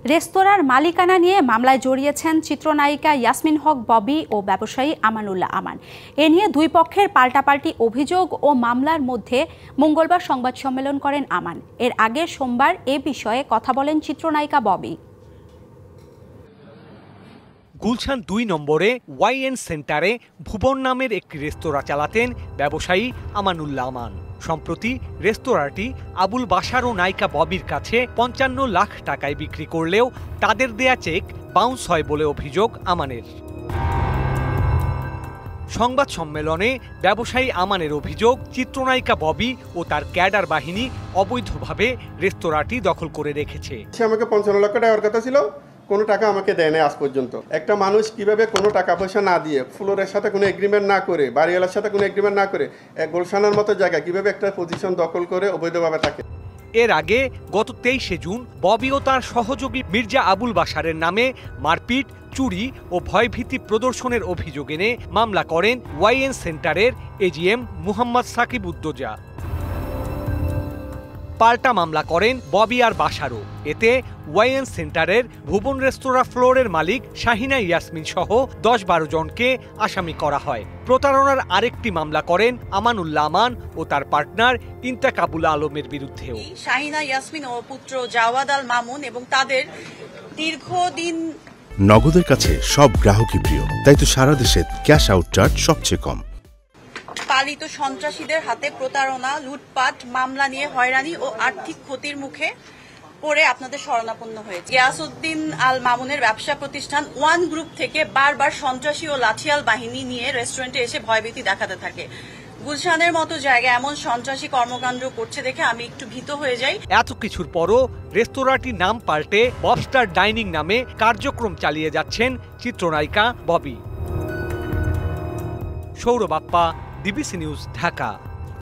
রেস্তোরাঁর মালিকানা নিয়ে মামলায় জড়িয়েছেন চিত্রনায়িকা ইয়াসমিন হক ববি ও ব্যবসায়ী আমানুল্লাহ আমান। এ নিয়ে দুই পক্ষের পাল্টাপাল্টি অভিযোগ ও মামলার মধ্যে মঙ্গলবার সংবাদ সম্মেলন করেন আমান। এর আগে সোমবার এ বিষয়ে কথা বলেন চিত্রনায়িকা ববি। গুলশান ২ নম্বরে ওয়াইএন সেন্টারে ভুবন নামের একটি রেস্তোরাঁ চালাতেন ব্যবসায়ী আমানুল্লাহ আমান। সম্প্রতি রেস্তোরাঁটি আবুল বাশার ও নায়িকা ববির কাছে ৫৫ লাখ টাকায় বিক্রি করলেও তাদের দেয়া চেক বাউন্স হয় বলে অভিযোগ আমানের। সংবাদ সম্মেলনে ব্যবসায়ী আমানের অভিযোগ, চিত্রনায়িকা ববি ও তার ক্যাডার বাহিনী অবৈধভাবে রেস্তোরাঁটি দখল করে রেখেছে। সে আমাকে ৫৫ লাখ টাকা দেওয়ার কথা ছিল, কোনো টাকা আমাকে দেয় নাই আজ পর্যন্ত। একটা মানুষ কিভাবে কোনো টাকা পয়সা না দিয়ে, ফ্লোরের সাথে কোনো এগ্রিমেন্ট না করে, বাড়িওয়ালার সাথে কোনো এগ্রিমেন্ট না করে গুলশানের মতো জায়গায় কিভাবে একটা পজিশন দখল করে অবৈধভাবে থাকে। এর আগে গত ২৩শে জুন ববি ও তার সহযোগী মির্জা আবুল বাশারের নামে মারপিট, চুরি ও ভয়ভীতি প্রদর্শনের অভিযোগ এনে মামলা করেন ওয়াইএন সেন্টারের এজিএম মুহাম্মদ সাকিব উদ্দোজা। পাল্টা মামলা করেন ববি আর বাশারও। এতে ওয়াইএন সেন্টারের ভুবন রেস্তোরাঁ ফ্লোরের মালিক শাহিনা ইয়াসমিন সহ ১০-১২ জনকে আসামি করা হয়। প্রতারণার আরেকটি মামলা করেন আমানুল্লাহ আমান ও তার পার্টনার ইন্তাকাবুল আলমের বিরুদ্ধেও। শাহিনা ইয়াসমিন ও পুত্র জাওয়াদ আল মামুন এবং তাদের দীর্ঘদিন। নগদের কাছে সব গ্রাহকই প্রিয়, তাই তো সারা দেশে ক্যাশ আউট চার্জ সবচেয়ে কম। পালিত সন্ত্রাসীদের হাতে প্রতারণা, লুটপাট মামলা নিয়ে হয়রানি ও আর্থিক ক্ষতির মুখে পড়ে আপনাদের শরণাপন্ন হয়েছে। গিয়াসউদ্দিন আল মামুনের ব্যবসা প্রতিষ্ঠান ওয়ান গ্রুপ থেকে বারবার সন্ত্রাসী ও লাঠিয়াল বাহিনী নিয়ে রেস্টুরেন্টে এসে ভয়ভীতি দেখাতে থাকে। গুলশানের মতো জায়গায় এমন সন্ত্রাসী কর্মকাণ্ড করছে দেখে আমি একটু ভীত হয়ে যাই। এত কিছুর পরও রেস্তোরাঁটির নাম পাল্টে ববস্টার ডাইনিং নামে কার্যক্রম চালিয়ে যাচ্ছেন চিত্রনায়িকা ববি। Sourav Bappa, DBC news, Dhaka.